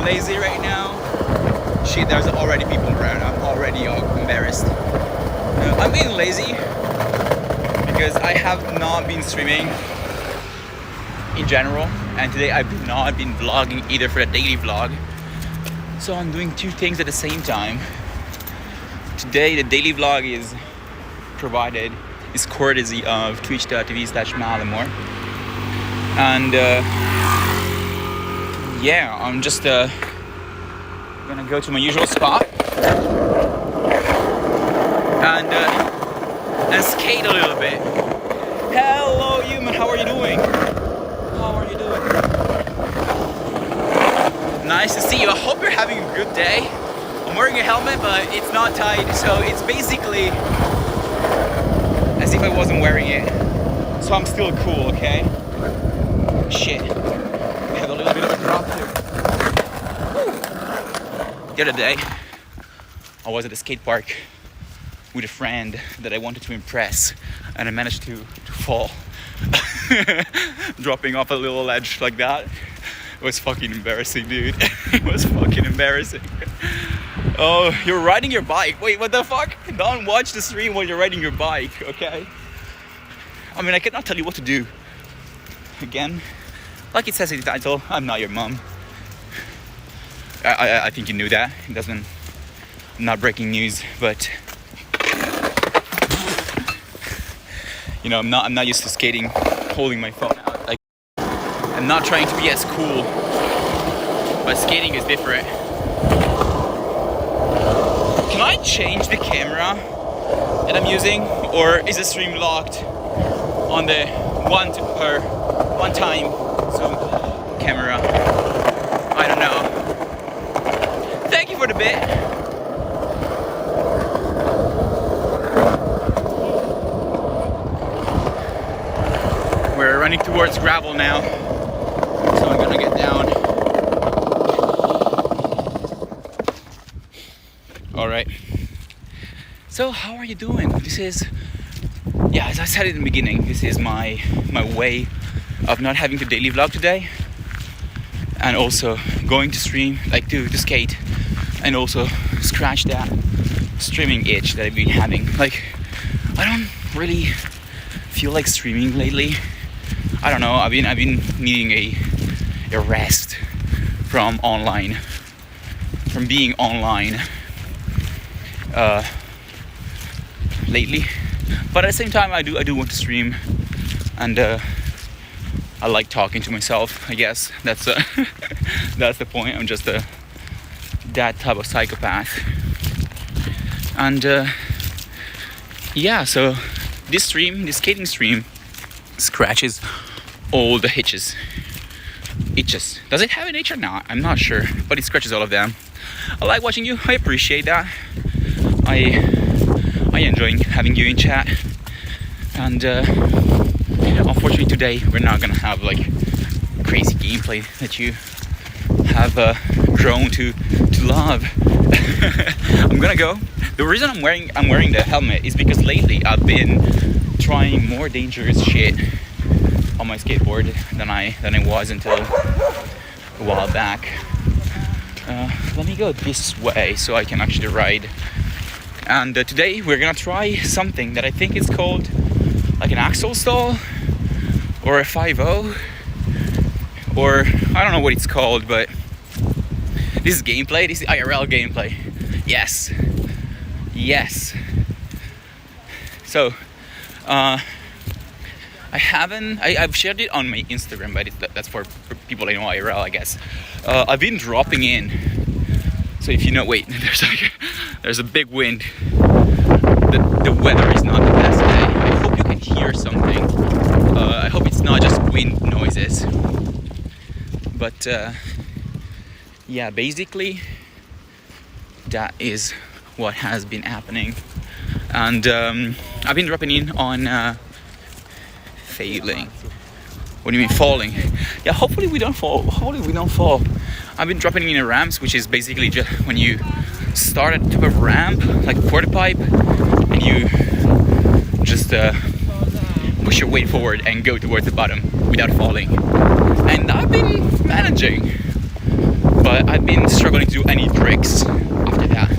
lazy right now. Shit, there's already people around. I'm already embarrassed. I'm being lazy because I have not been streaming in general, and today I've not been vlogging either for the daily vlog. So I'm doing two things at the same time. Today the daily vlog is courtesy of twitch.tv/malimore, and yeah, I'm just gonna go to my usual spot and skate a little bit. Hello human, how are you doing? How are you doing? Nice to see you. I hope you're having a good day. I'm wearing a helmet, but it's not tied, so it's basically as if I wasn't wearing it. So I'm still cool, okay? Shit. We have a little bit of a drop here. Woo. The other day, I was at the skate park with a friend that I wanted to impress, and I managed to fall. Dropping off a little ledge like that. It was fucking embarrassing, dude. It was fucking embarrassing. Oh, you're riding your bike. Wait, what the fuck? Don't watch the stream while you're riding your bike, okay? I mean, I cannot tell you what to do. Again, like it says in the title, I'm not your mom. I think you knew that. It doesn't, not breaking news, but you know, I'm not used to skating holding my phone out. Like, I'm not trying to be as cool, but skating is different. Can I change the camera that I'm using, or is the stream locked on the one time zoom camera? I don't know. Thank you for the bit. We're running towards gravel now, so I'm gonna get down. All right. So how are you doing? This is, yeah, as I said in the beginning, this is my way of not having to daily vlog today, and also going to stream, like to skate, and also scratch that streaming itch that I've been having. Like, I don't really feel like streaming lately. I don't know. I've been needing a rest from being online lately. But at the same time, I do want to stream, and I like talking to myself. I guess that's that's the point. I'm just that type of psychopath. And yeah, so this skating stream scratches all the itches. Does it have an itch or not? I'm not sure, but it scratches all of them. I like watching you. I appreciate that. I enjoy having you in chat. And unfortunately today we're not gonna have like crazy gameplay that you have grown to love. I'm gonna go. The reason I'm wearing the helmet is because lately I've been trying more dangerous shit on my skateboard than I was until a while back. Let me go this way so I can actually ride. And today we're gonna try something that I think is called like an axle stall or a 5-0, or I don't know what it's called, but this is gameplay. This is IRL gameplay. Yes. So I've shared it on my Instagram, but that's for people that know IRL, I guess. I've been dropping in. So if you know, wait, there's a big wind. The weather is not the best today. I hope you can hear something. I hope it's not just wind noises. But yeah, basically that is what has been happening. And I've been dropping in on failing. What do you mean falling? Yeah, hopefully we don't fall. I've been dropping in ramps, which is basically just when you start at the top of a ramp, like a quarter pipe, and you just push your weight forward and go towards the bottom without falling. And I've been managing, but but I've been struggling to do any tricks after that.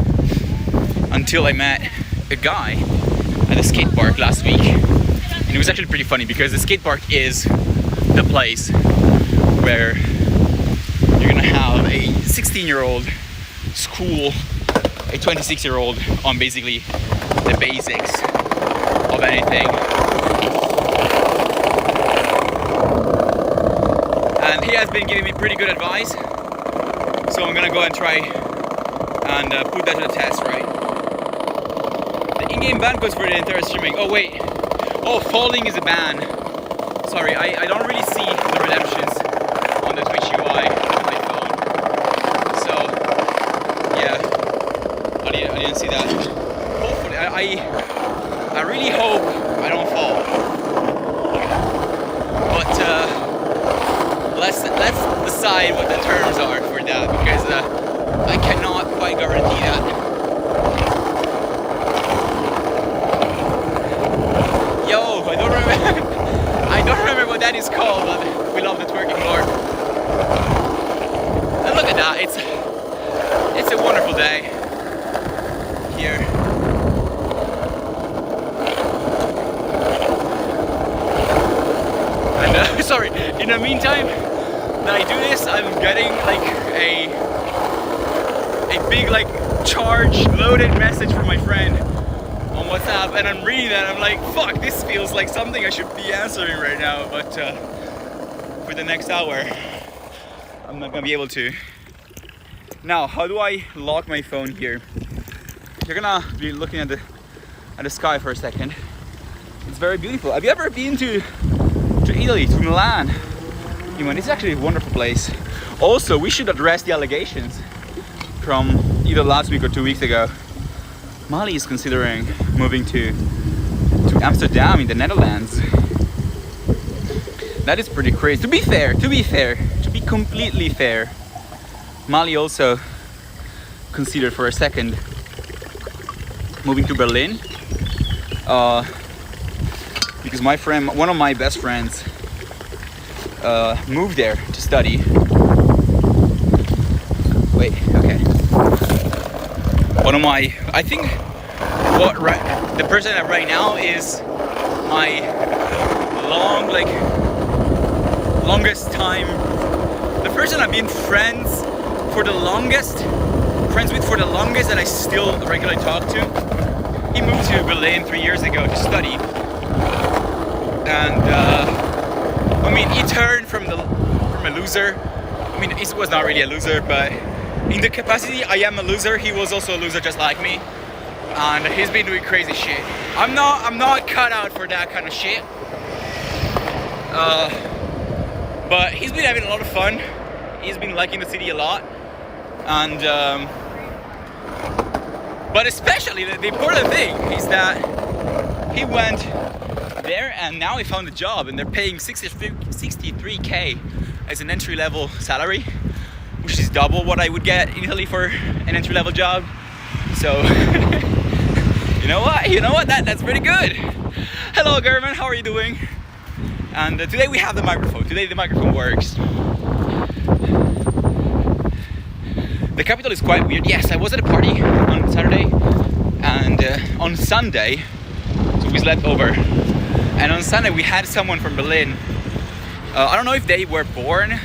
Until I met a guy at the skate park last week. And it was actually pretty funny because the skate park is the place where you're gonna have a 16-year-old school a 26-year-old on basically the basics of anything. And he has been giving me pretty good advice, so I'm gonna go and try and put that to the test, right? The in-game ban codes for the entire streaming. Oh wait, oh, falling is a ban. Sorry, I don't really see the redemptions on the Twitch UI on my phone. So yeah, I didn't see that. Hopefully, I really hope I don't fall. But let's decide what the terms are for that, because I cannot quite guarantee that. Yo, I don't remember what that is called, but we love the twerking lord. And look at that, it's a wonderful day here. And sorry, in the meantime that I do this, I'm getting like a big like charged loaded message from my friend on WhatsApp, and I'm reading that, I'm like, fuck, this feels like something I should be answering right now, but for the next hour I'm not gonna be able to. Now, how do I lock my phone here? You're gonna be looking at the sky for a second. It's very beautiful. Have you ever been to Italy, to Milan? This is actually a wonderful place. Also, we should address the allegations from either last week or 2 weeks ago. Mali is considering moving to Amsterdam in the Netherlands. That is pretty crazy. To be completely fair, Mali also considered for a second moving to Berlin, because my friend, one of my best friends, moved there to study. Wait, okay. I think the person that right now is my longest time, the person I've been friends with for the longest, and I still regularly talk to. He moved to Berlin 3 years ago to study, and he turned from a loser. He was not really a loser, but in the capacity I am a loser, he was also a loser just like me, and he's been doing crazy shit. I'm not cut out for that kind of shit. But he's been having a lot of fun. He's been liking the city a lot, and but especially the important thing is that he went there and now he found a job, and they're paying 63k as an entry-level salary, which is double what I would get in Italy for an entry-level job. So you know what, that's pretty good. Hello German, how are you doing? And today we have the microphone. Today the microphone works. The capital is quite weird. Yes, I was at a party on Saturday, and on Sunday, so we slept over, and on Sunday we had someone from Berlin. I don't know if they were born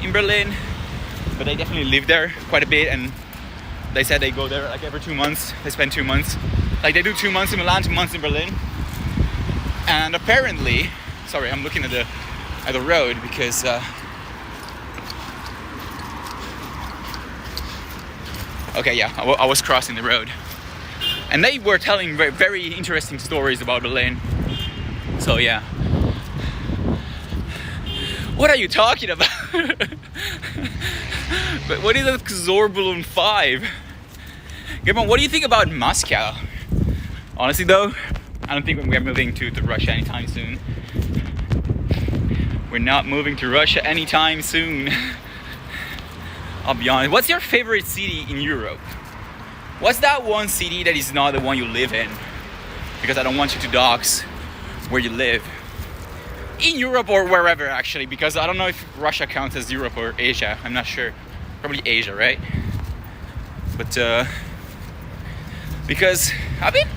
in Berlin, but they definitely live there quite a bit, and they said they go there like every 2 months. They spend 2 months, like they do 2 months in Milan, 2 months in Berlin. And apparently, sorry, I'm looking at the road because okay, yeah, I was crossing the road, and they were telling very, very interesting stories about Berlin. So yeah. What are you talking about? But what is a Zorballoon 5? German, what do you think about Moscow? Honestly though, I don't think we're moving to Russia anytime soon. We're not moving to Russia anytime soon. I'll be honest. What's your favorite city in Europe? What's that one city that is not the one you live in? Because I don't want you to dox where you live. In Europe or wherever actually, because I don't know if Russia counts as Europe or Asia. I'm not sure. probably Asia, right? But because I've been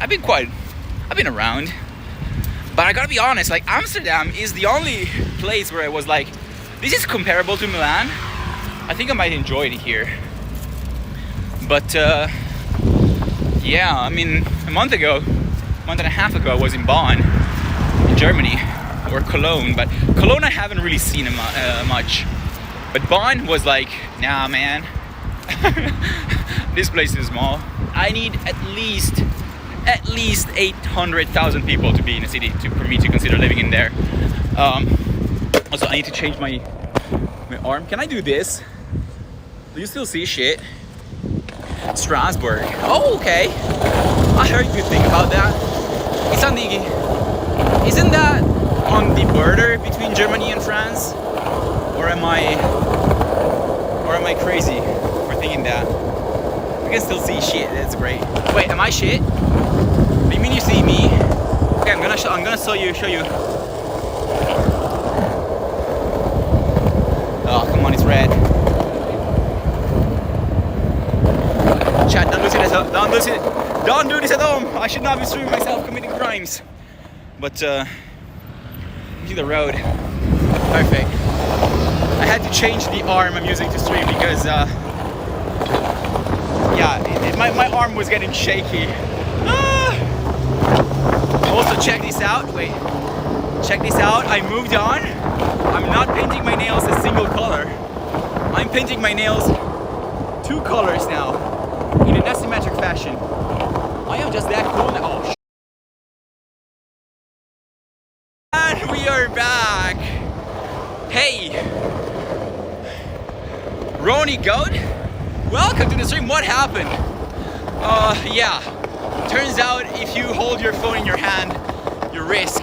around, but I gotta be honest, like Amsterdam is the only place where I was like, this is comparable to Milan. I think I might enjoy it here. But yeah, I mean, a month and a half ago, I was in Bonn, in Germany, or Cologne. But Cologne I haven't really seen much. But Bonn was like, nah, man, this place is small. I need at least 800,000 people to be in a city for me to consider living in there. Also, I need to change my arm. Can I do this? Do you still see shit? Strasbourg. Oh, okay. I heard good thing about that. Isn't that on the border between Germany and France? Or am I crazy for thinking that? I can still see shit. That's great. Wait, am I shit? What do you mean you see me? Okay, I'm gonna show you. Oh, come on, it's red. Chat, don't do this at home. I should not be streaming myself committing crimes. But see the road. Perfect. I had to change the arm I'm using to stream because my arm was getting shaky. Also, check this out. Wait. Check this out. I moved on. I'm not painting my nails a single color. I'm painting my nails 2 colors now, in an asymmetric fashion. I am just that cool now. Oh, and we are back. Hey, Ronnie Goat, welcome to the stream. What happened? Yeah. Turns out if you hold your phone in your hand, you risk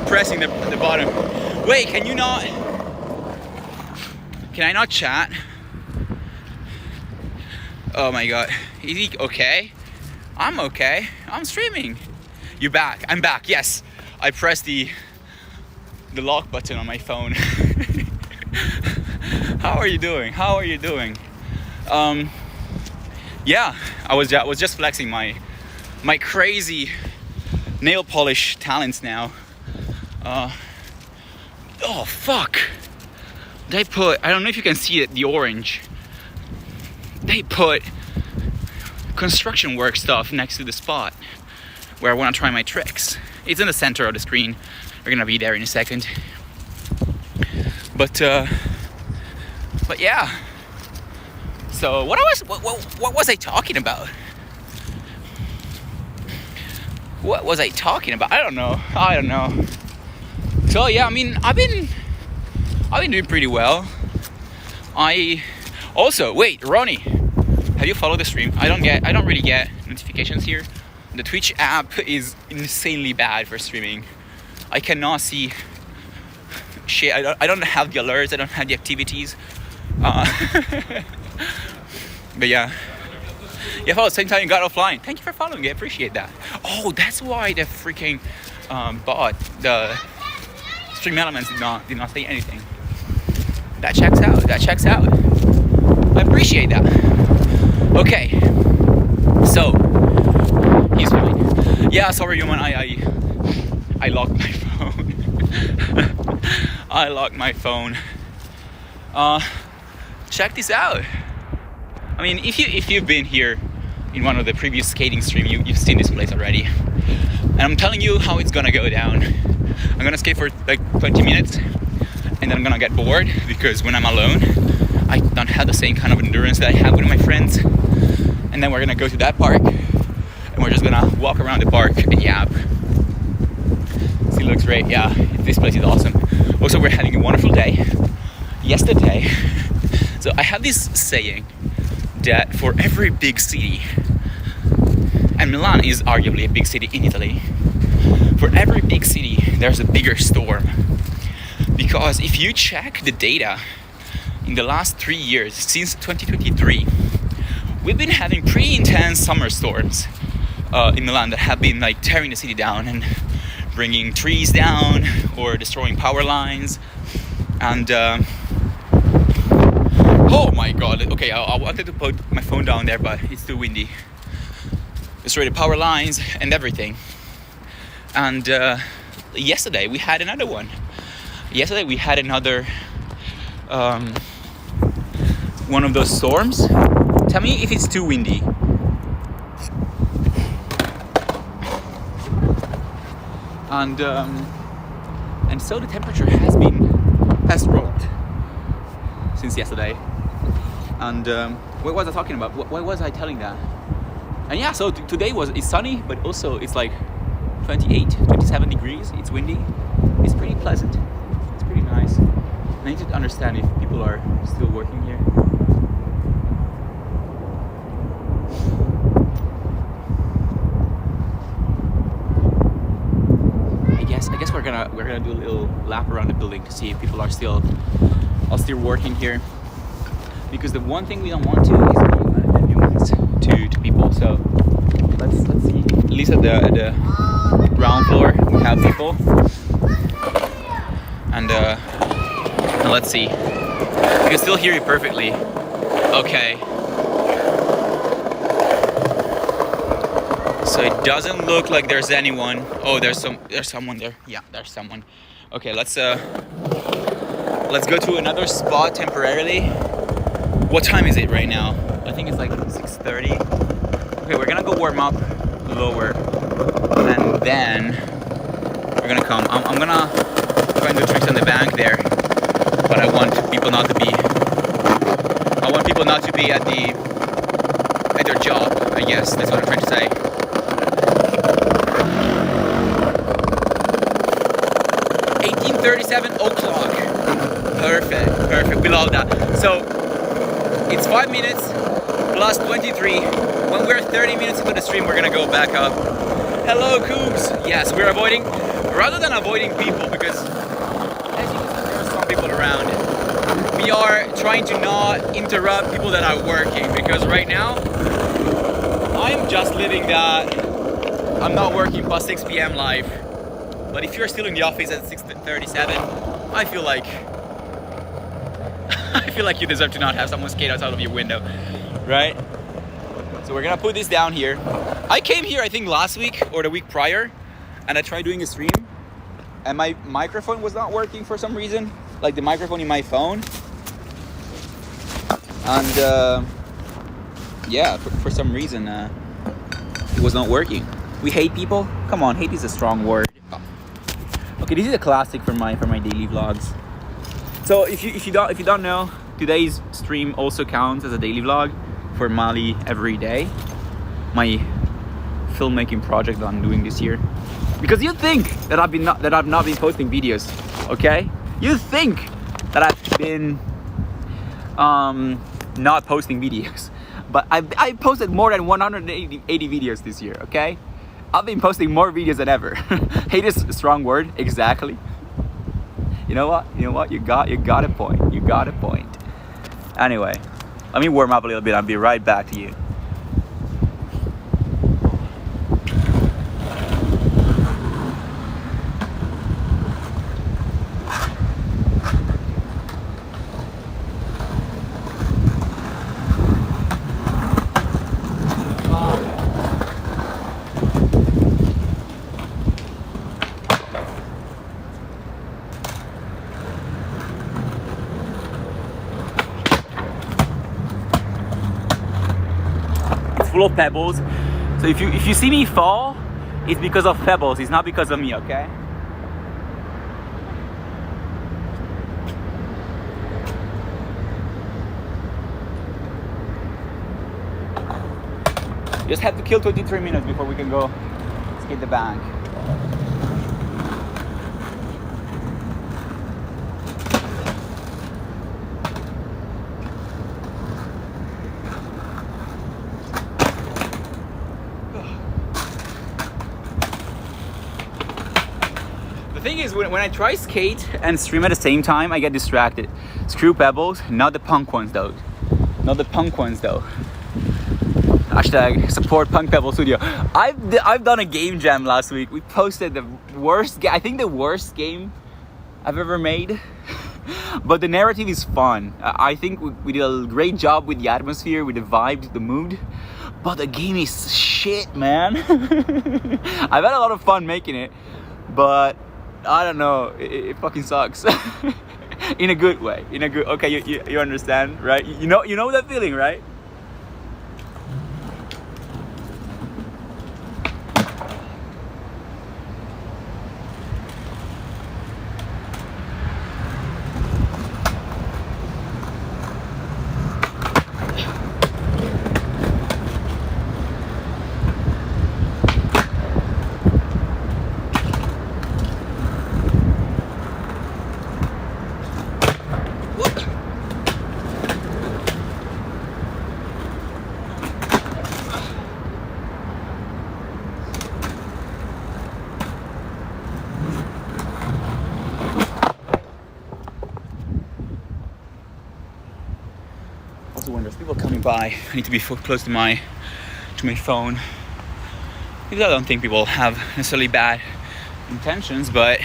pressing the bottom. Wait, can I not chat? Oh my god. Is he okay? I'm okay. I'm streaming. You back? I'm back. Yes. I pressed the lock button on my phone. How are you doing? Yeah, I was just flexing my crazy nail polish talents now. Oh fuck! I don't know if you can see it, the orange. They put construction work stuff next to the spot where I want to try my tricks. It's in the center of the screen. We're gonna be there in a second. But yeah. So what was I talking about? What was I talking about? I don't know. So yeah, I mean, I've been doing pretty well. Wait, Ronnie, have you followed the stream? I don't really get notifications here. The Twitch app is insanely bad for streaming. I cannot see shit. I don't have the alerts. I don't have the activities. But yeah, follow at the same time you got offline. Thank you for following. I appreciate that. Oh, that's why the freaking bot, the stream elements did not say anything. That checks out. I appreciate that. Okay, so he's fine. Yeah, sorry, human. I locked my phone. I locked my phone. Check this out. I mean, if you've been here in one of the previous skating streams, you've seen this place already. And I'm telling you how it's gonna go down. I'm gonna skate for like 20 minutes, and then I'm gonna get bored because when I'm alone, I don't have the same kind of endurance that I have with my friends. And then we're gonna go to that park, and we're just gonna walk around the park and yap. See, it looks great. Yeah, this place is awesome. Also, we're having a wonderful day. Yesterday, so I have this saying that for every big city, and Milan is arguably a big city in Italy, for every big city there's a bigger storm. Because if you check the data in the last 3 years, since 2023, we've been having pretty intense summer storms in Milan that have been like tearing the city down and bringing trees down or destroying power lines. And oh my god, okay, I wanted to put my phone down there, but it's too windy. Destroyed the power lines and everything. And yesterday we had another one. Yesterday we had another one of those storms. Tell me if it's too windy. And so the temperature has dropped since yesterday. And what was I talking about? What was I telling that? And yeah, so today it's sunny, but also it's like 27 degrees. It's windy. It's pretty pleasant. It's pretty nice. I need to understand if people are still working here. I guess we're gonna do a little lap around the building to see if people are still working here. Because the one thing we don't want to is be a nuisance to people. So let's see. At least at the ground floor we have people. And let's see. You can still hear you perfectly. Okay. So it doesn't look like there's anyone. Oh, there's someone there. Yeah, there's someone. Okay, let's go to another spot temporarily. What time is it right now? I think it's like 6:30. Okay, we're gonna go warm up lower, and then we're gonna come. I'm gonna try and do tricks on the bank there, but I want people not to be at their job. I guess that's what I'm trying to say. $18:37. Perfect. We love that. So it's 5 minutes plus 23. When we're 30 minutes into the stream, we're gonna go back up. Hello, Coops. Yes, we're rather than avoiding people, because as you can see, there are some people around. We are trying to not interrupt people that are working, because right now I'm just living that I'm not working past 6 p.m. live. But if you're still in the office at 6:37, I feel like you deserve to not have someone skate outside of your window, right? So we're gonna put this down here. I came here I think last week or the week prior, and I tried doing a stream, and my microphone was not working for some reason, like the microphone in my phone. And yeah, for some reason it was not working. We hate people? Come on, hate is a strong word. Okay, this is a classic for my daily vlogs. So if you don't know, today's stream also counts as a daily vlog for Mali every day. My filmmaking project that I'm doing this year. Because you think that I've not been posting videos, okay? You think that I've been not posting videos, but I posted more than 180 videos this year, okay? I've been posting more videos than ever. Hate is a strong word, exactly. You know what? You got a point. You got a point. Anyway, let me warm up a little bit. I'll be right back to you. Full of pebbles. So if you see me fall, it's because of pebbles. It's not because of me, okay? Just have to kill 23 minutes before we can go skate the bank. The thing is, when I try skate and stream at the same time, I get distracted. Screw pebbles, not the punk ones though. Not the punk ones though. Hashtag support Punk Pebble Studio. I've done a game jam last week. We posted the worst game, I think the worst game I've ever made. But the narrative is fun. I think we did a great job with the atmosphere, with the vibe, the mood. But the game is shit, man. I've had a lot of fun making it, but I don't know, it fucking sucks. In a good way. Okay, you understand, right? You know that feeling, right? Also, when there's people coming by, I need to be close to my phone, because I don't think people have necessarily bad intentions, but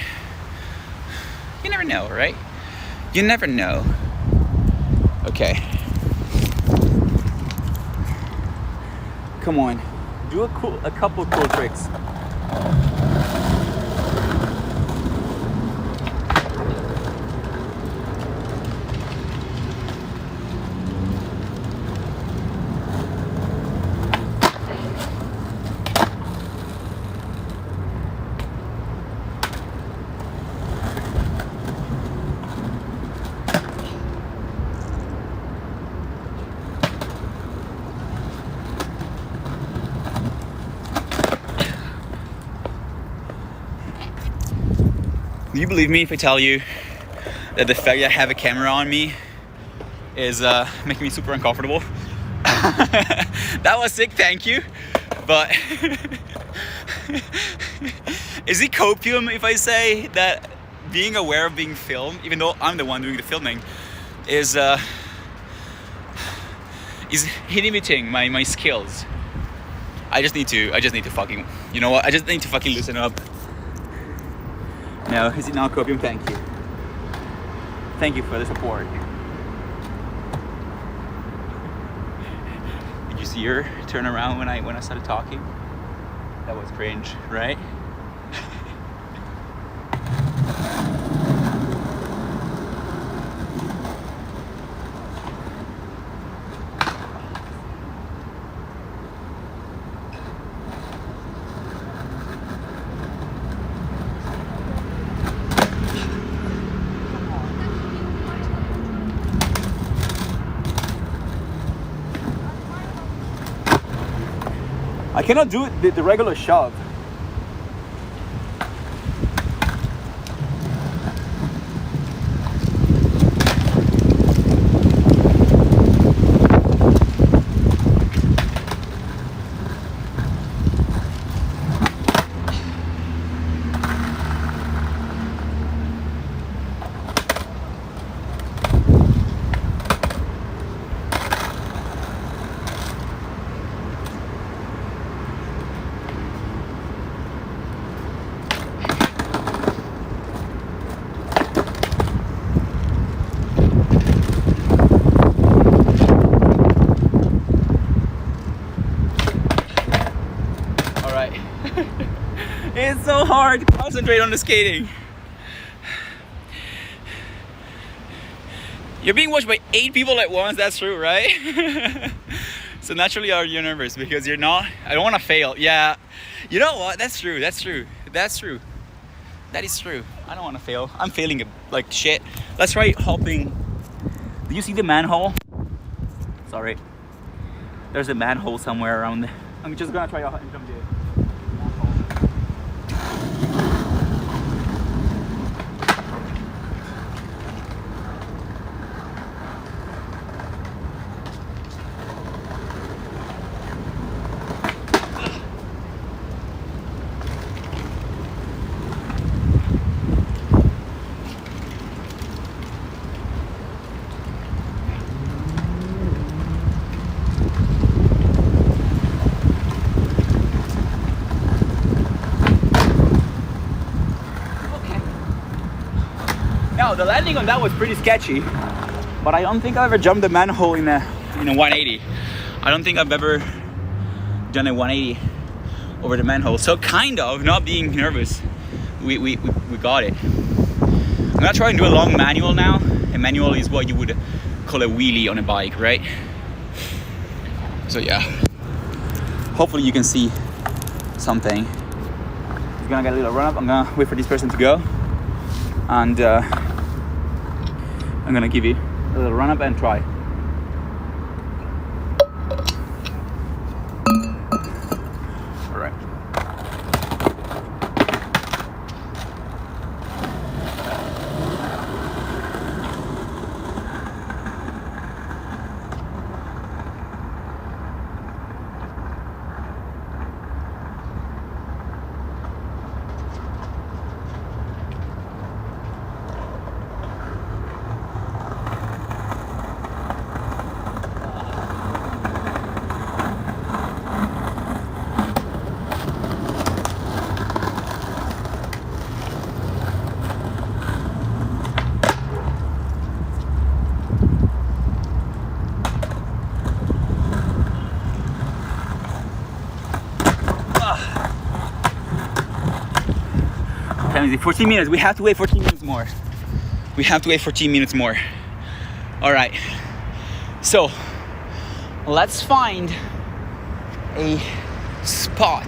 you never know, right? You never know. Okay. Come on, do a couple cool tricks. Do you believe me if I tell you that the fact that I have a camera on me is making me super uncomfortable? That was sick, thank you. But is it copium if I say that being aware of being filmed, even though I'm the one doing the filming, is inhibiting my skills? I just need to fucking, you know what? I just need to fucking loosen up. No, is it not copium? Thank you. Thank you for the support. Did you see her turn around when I started talking? That was cringe, right? I cannot do the regular shove. It's so hard to concentrate on the skating. You're being watched by 8 people at once, that's true, right? So naturally you're nervous because you're not, I don't want to fail. Yeah, you know what, that's true. That is true. I don't want to fail. I'm failing like shit. Let's try hopping. Do you see the manhole? Sorry. There's a manhole somewhere around there. I'm just gonna try to jump there. Now the landing on that was pretty sketchy, but I don't think I've ever jumped a manhole in a 180. I don't think I've ever done a 180 over the manhole. So kind of not being nervous, we got it. I'm gonna try and do a long manual now. A manual is what you would call a wheelie on a bike, right? So yeah, hopefully you can see something. We're gonna get a little run up. I'm gonna wait for this person to go, and I'm gonna give you a little run up and try. All right. Time is 14 minutes. We have to wait 14 minutes more. We have to wait 14 minutes more. All right. So let's find a spot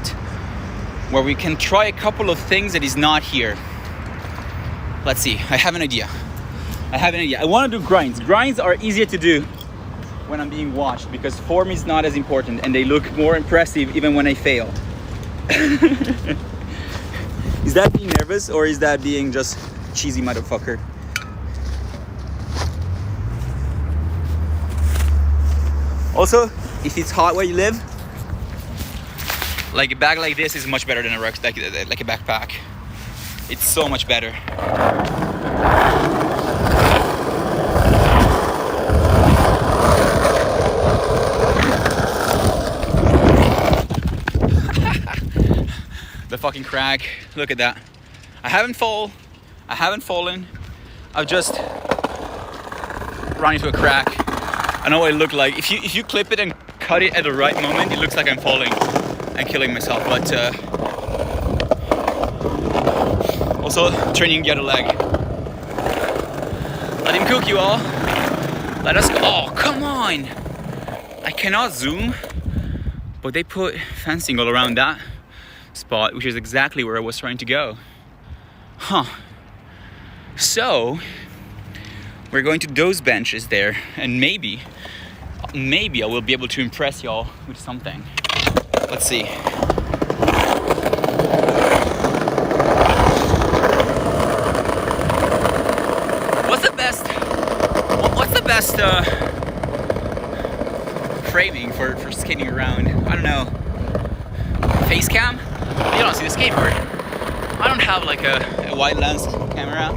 where we can try a couple of things that is not here. Let's see. I have an idea. I want to do grinds. Grinds are easier to do when I'm being watched because form is not as important and they look more impressive even when I fail. Is that being nervous or is that being just cheesy motherfucker? Also, if it's hot where you live, like a bag like this is much better than a rucksack, like a backpack. It's so much better. The fucking crack. Look at that. I haven't fallen. I've just run into a crack. I know what it looked like. If you clip it and cut it at the right moment, it looks like I'm falling and killing myself. But also training the other leg. Let him cook, you all. Let us go. Oh, come on. I cannot zoom, but they put fencing all around that spot, which is exactly where I was trying to go. So we're going to those benches there, and maybe I will be able to impress y'all with something. Let's see. What's the best framing for skating around? I don't know. Face cam? You don't see the skateboard. I don't have like a wide lens camera.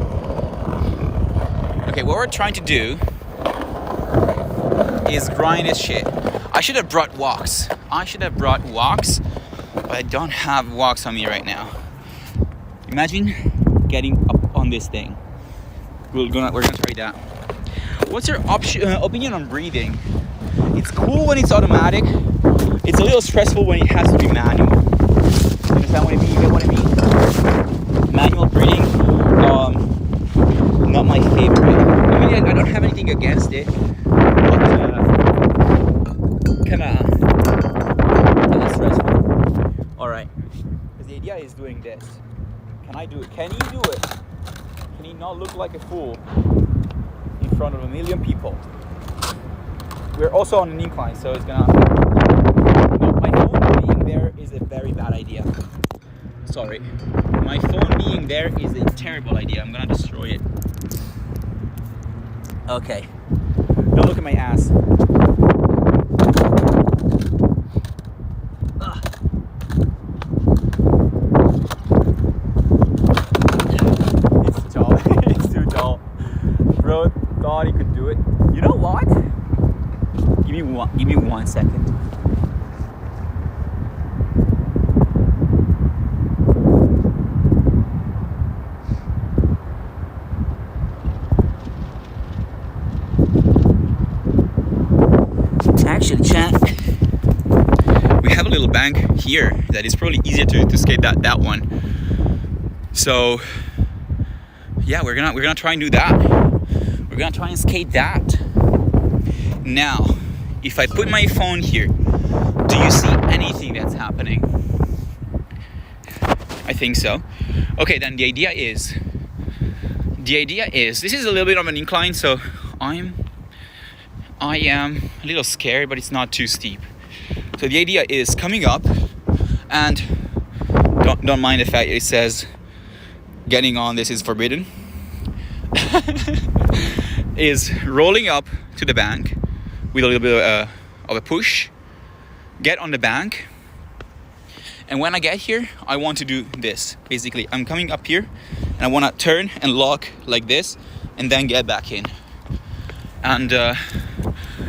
Okay, what we're trying to do is grind this shit. I should have brought walks, but I don't have walks on me right now. Imagine getting up on this thing. We're gonna try that. What's your opinion on breathing? It's cool when it's automatic. It's a little stressful when it has to be manual. You understand what I mean? You get what I mean? Manual breathing, not my favorite. I mean, I don't have anything against it, but kind of stressful. All right, because the idea is doing this. Can I do it? Can he do it? Can he not look like a fool in front of a million people? We're also on an incline, so it's gonna. No, my phone being there is a very bad idea. Sorry. My phone being there is a terrible idea. I'm gonna destroy it. Okay. Don't look at my ass. It's tall. It's too tall. Bro thought he could do it. You know what? Give me 1 second. bank here that is probably easier to skate that one. So yeah, we're gonna try and do that. We're gonna try and skate that. Now, if I put my phone here, do you see anything that's happening? I think so. Okay, then the idea is this is a little bit of an incline, so I am a little scared, but it's not too steep. So the idea is coming up, and don't mind the fact it says getting on this is forbidden. Is rolling up to the bank with a little bit of a push, get on the bank, and when I get here, I want to do this. Basically, I'm coming up here, and I want to turn and lock like this, and then get back in. And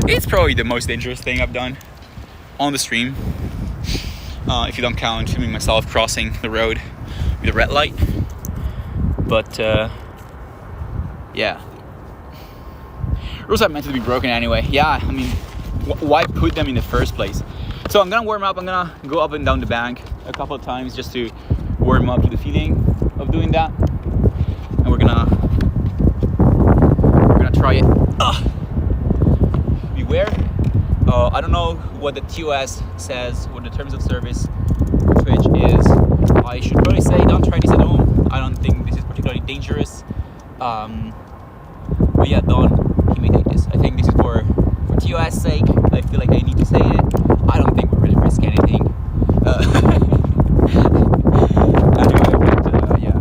it's probably the most dangerous thing I've done on the stream, if you don't count filming myself crossing the road with a red light. But yeah, rules are meant to be broken anyway. Yeah, I mean, why put them in the first place? So I'm gonna warm up. I'm gonna go up and down the bank a couple of times just to warm up to the feeling of doing that, and we're gonna try it. Beware. I don't know what the TOS says, what the terms of service for Twitch is. I should probably say don't try this at home. I don't think this is particularly dangerous. But yeah, don't imitate this. I think this is for TOS sake. I feel like I need to say it. I don't think we really risk anything. Anyway, but yeah.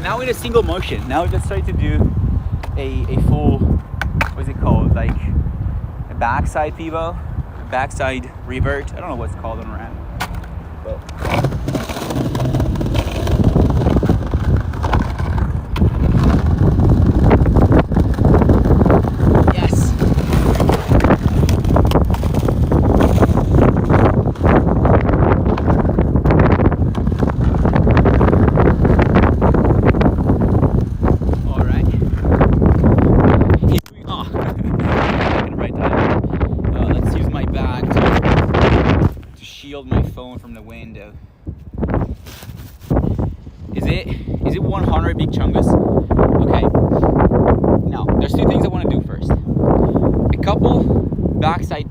Now in a single motion. Now let's try to do a full, what's it called? Like a backside pivot, a backside revert. I don't know what's called on ramp. But my phone from the window. Is it 100 big chungus? Okay. Now, there's two things I want to do first. A couple backside,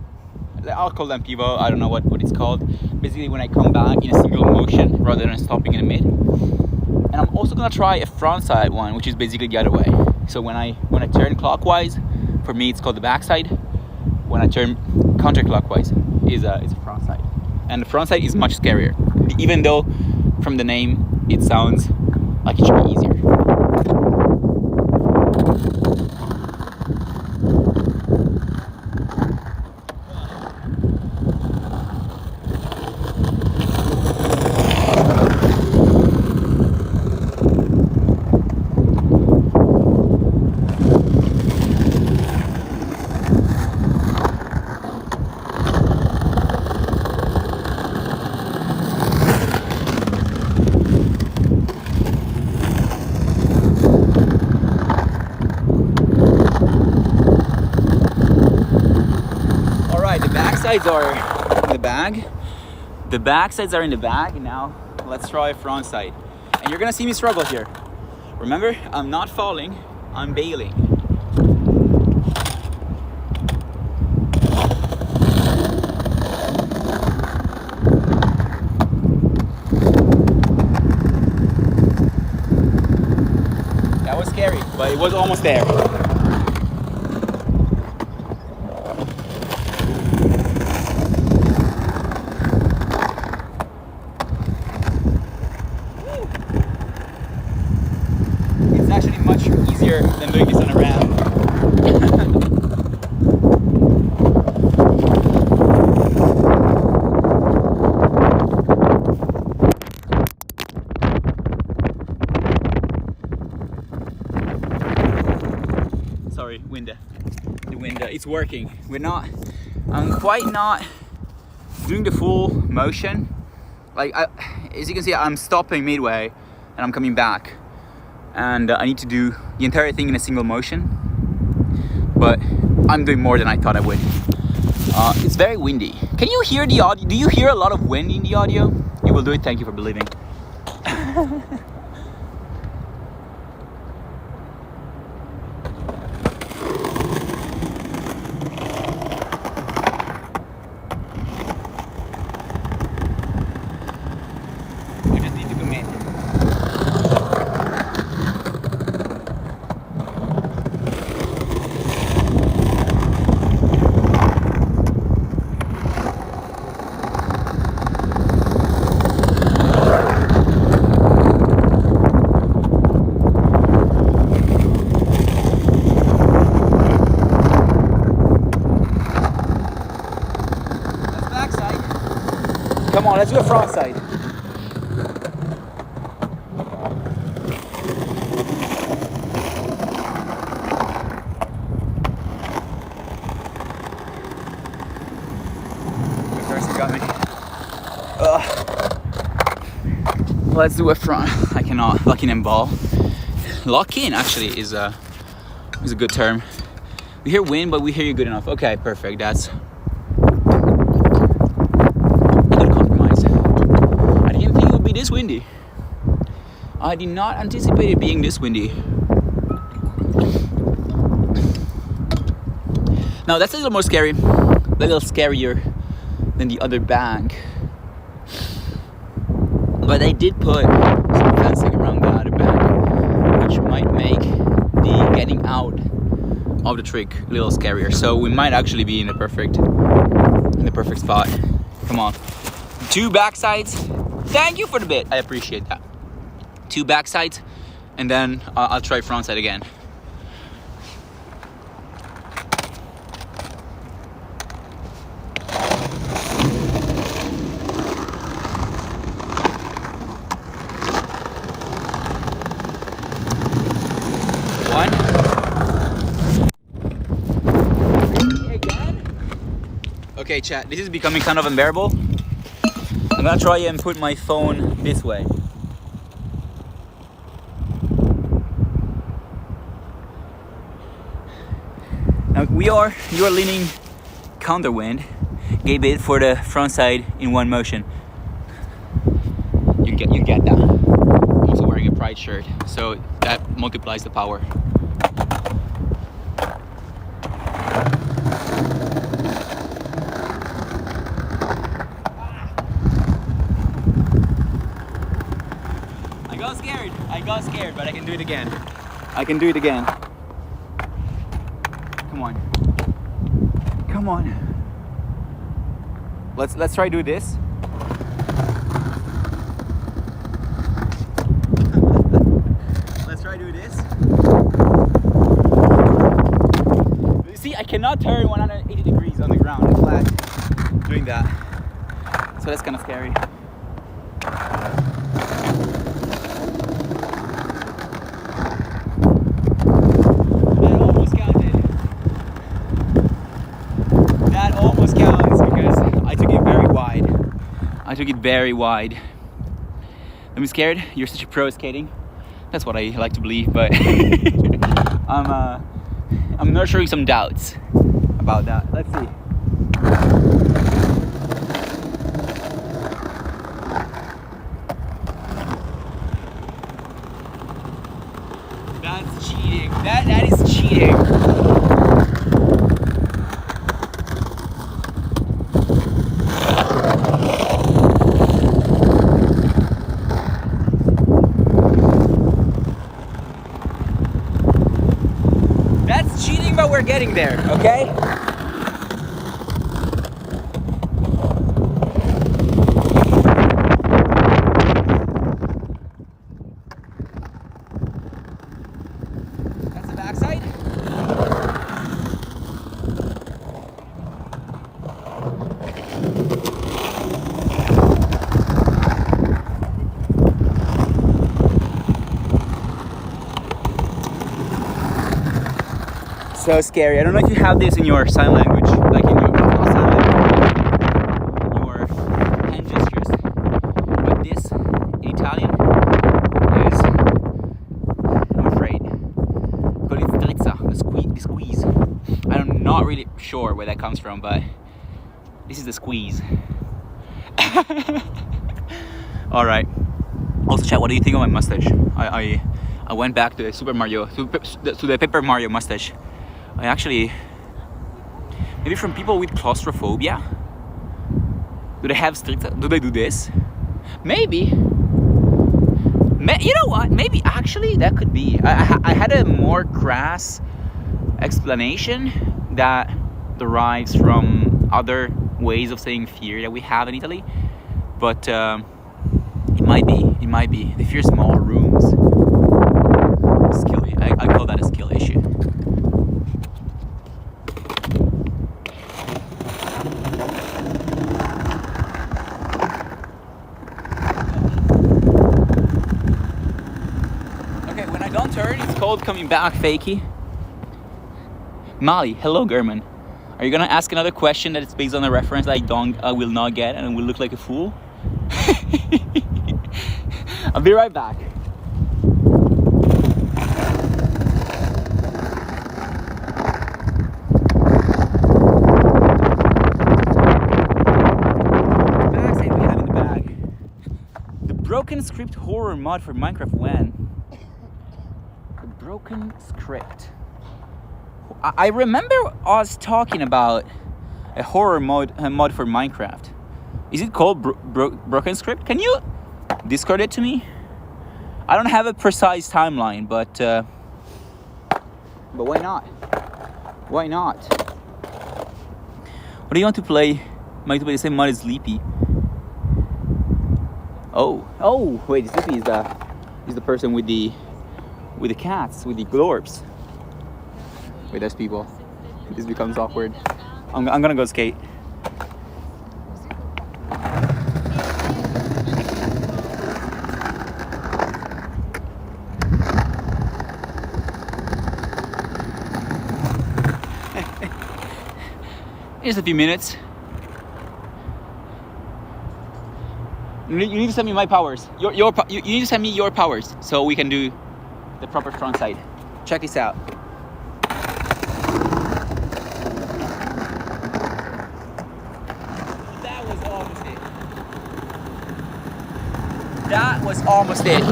I'll call them pivot, I don't know what it's called. Basically when I come back in a single motion rather than stopping in the mid. And I'm also gonna try a frontside one, which is basically the other way. So when I turn clockwise, for me it's called the backside. When I turn counterclockwise, is a frontside. And the front side is much scarier, even though from the name it sounds like it should be easier. Backsides are in the bag. The backsides are in the bag. Now let's try front side. And you're gonna see me struggle here. Remember, I'm not falling, I'm bailing. That was scary, but it was almost there. Than doing this on a ramp. it's working. I'm quite not doing the full motion. Like, as you can see, I'm stopping midway and I'm coming back. And I need to do the entire thing in a single motion. But I'm doing more than I thought I would. It's very windy. Can you hear the audio? Do you hear a lot of wind in the audio? You will do it, thank you for believing. You just need to commit. Come on, let's do a front side. Got me. Let's do a front. I cannot lock in and ball. Lock in actually is a good term. We hear wind, but we hear you good enough. Okay, perfect. That's this windy. I did not anticipate it being this windy. Now that's a little more scary, a little scarier than the other bank. But I did put some fencing around the other bank, which might make the getting out of the trick a little scarier. So we might actually be in the perfect spot. Come on, 2 backsides. Thank you for the bit. I appreciate that. 2 backsides, and then I'll try frontside again. One. Again. Okay, chat. This is becoming kind of unbearable. I'm gonna try and put my phone this way. Now you are leaning counterwind. Gave it for the front side in one motion. You get that. I'm also wearing a Pride shirt, so that multiplies the power. I got scared, but I can do it again. Come on. Let's try do this. Let's try do this. You see, I cannot turn 180 degrees on the ground flat doing that. So that's kind of scary. I took it very wide. I'm scared. You're such a pro at skating. That's what I like to believe, but I'm nurturing some doubts about that. Let's see. That's cheating. That is cheating. But we're getting there, okay? That's the backside. so scary. I don't know if you have this in your sign language, like in your not sign language, in your hand gestures. But this in Italian is, I'm afraid, called it strizza, the squeeze. I'm not really sure where that comes from, but this is the squeeze. All right. Also, chat, what do you think of my mustache? I went back to the Super Mario, to the Paper Mario mustache. I actually, maybe from people with claustrophobia. Do they have strizza? Do they do this? Maybe. You know what? Maybe actually that could be. I had a more crass explanation that derives from other ways of saying fear that we have in Italy, but it might be they fear small rooms. I call that a skill issue. Okay, when I don't turn, it's called coming back fakey. Mali, hello German. Are you gonna ask another question that is based on a reference I will not get and will look like a fool? I'll be right back. Broken script horror mod for Minecraft when? The broken script. I remember us talking about a horror mod for Minecraft. Is it called broken script? Can you Discord it to me? I don't have a precise timeline, but why not? Why not? What do you want to play? Might play the same mod as Sleepy. Oh, wait, Sleepy is the person with the cats, with the glorbs. Wait, there's people. This becomes awkward. I'm gonna go skate. Just a few minutes. You need to send me my powers. You need to send me your powers so we can do the proper front side. Check this out. That was almost it. That was almost it.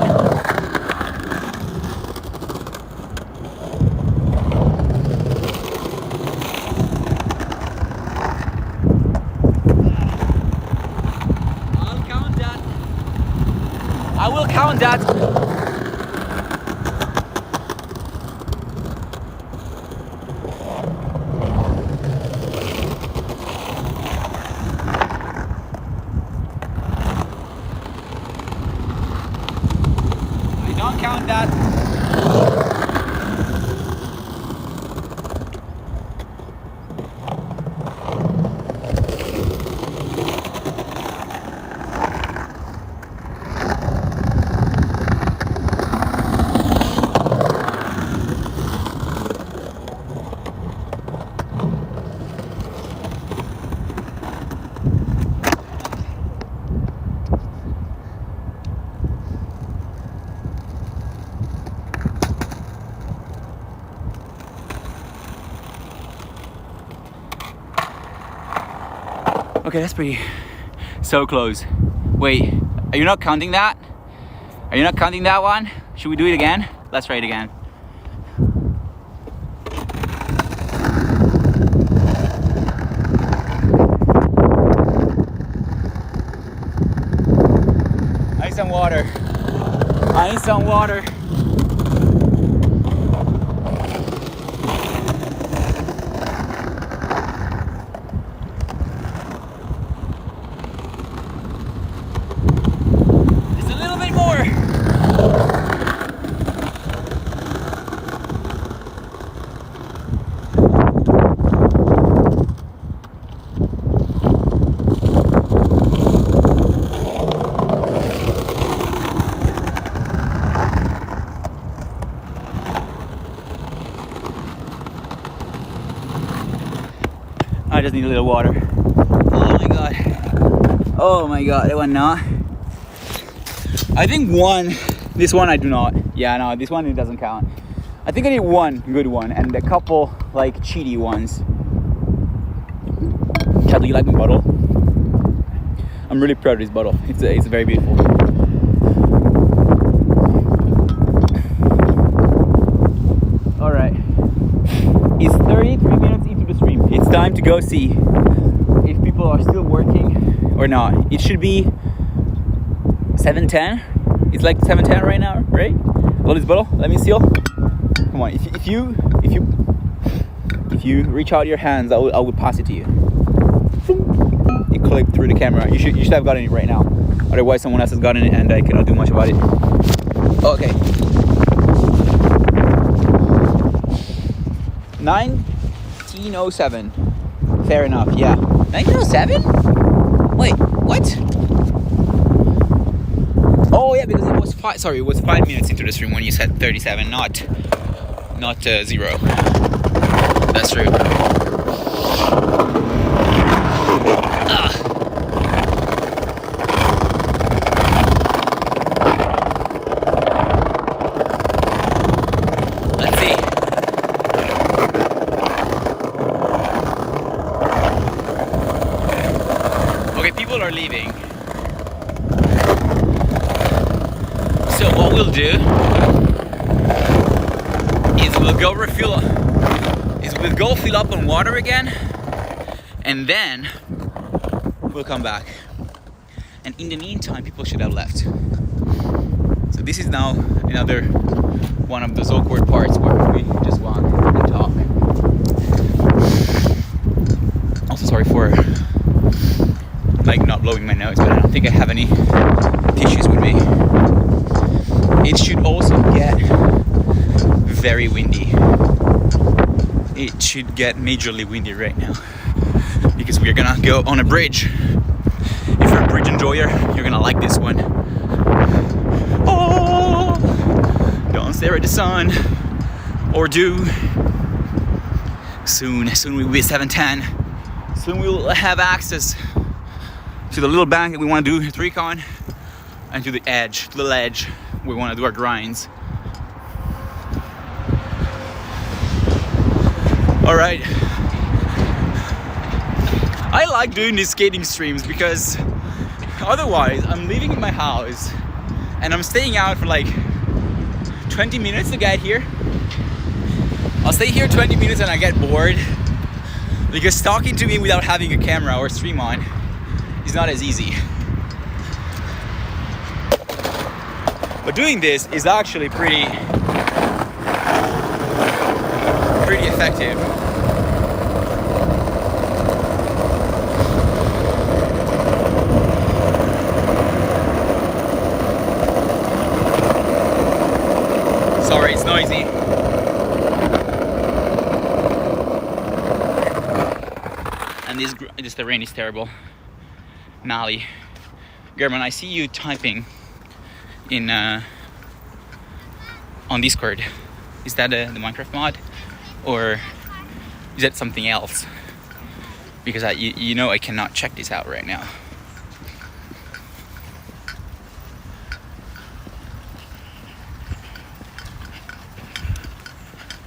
I will count that. I don't count that. Okay, that's pretty so close. Wait, are you not counting that? Are you not counting that one? Should we do it again? Let's try it again. I need some water. I need some water. just need a little water. Oh my god. Oh my god, that one not. I think one, this one I do not. Yeah, no, this one it doesn't count. I think I need one good one and a couple like cheaty ones. Chad, do you like my bottle? I'm really proud of this bottle. It's very beautiful. Alright. It's 33 minutes into the stream. It's time to go see if people are still working or not. It should be 7:10. It's like 7:10 right now, right? Hold this bottle. Let me seal. Come on. If you reach out your hands, I will pass it to you. It clipped through the camera. You should have gotten it right now. Otherwise, someone else has gotten it, and I cannot do much about it. Okay. 1907. Fair enough. Yeah. 1907? Wait. What? Oh yeah, because it was five. Sorry, it was 5 minutes into the stream when you said 37, not 0. That's true. Let's see. Okay, people are leaving. So what we'll do is we'll go fill up on water again, and then we'll come back. And in the meantime, people should have left. So this is now another one of those awkward parts where we just walk and talk. Also sorry for like not blowing my nose, but I don't think I have any tissues with me. It should also get very windy. It should get majorly windy right now because we're gonna go on a bridge. If you're a bridge enjoyer, you're gonna like this one. Oh, don't stare at the sun, or do. Soon we'll be 7:10. Soon we'll have access to the little bank that we want to do recon, and to the edge, to the ledge. We want to do our grinds. All right. I like doing these skating streams because otherwise I'm leaving my house and I'm staying out for like 20 minutes to get here. I'll stay here 20 minutes and I get bored because talking to me without having a camera or stream on is not as easy. But doing this is actually pretty effective. Sorry, it's noisy. And the rain is terrible. Mali, German, I see you typing in on Discord. Is that the Minecraft mod, or is that something else? Because you know I cannot check this out right now.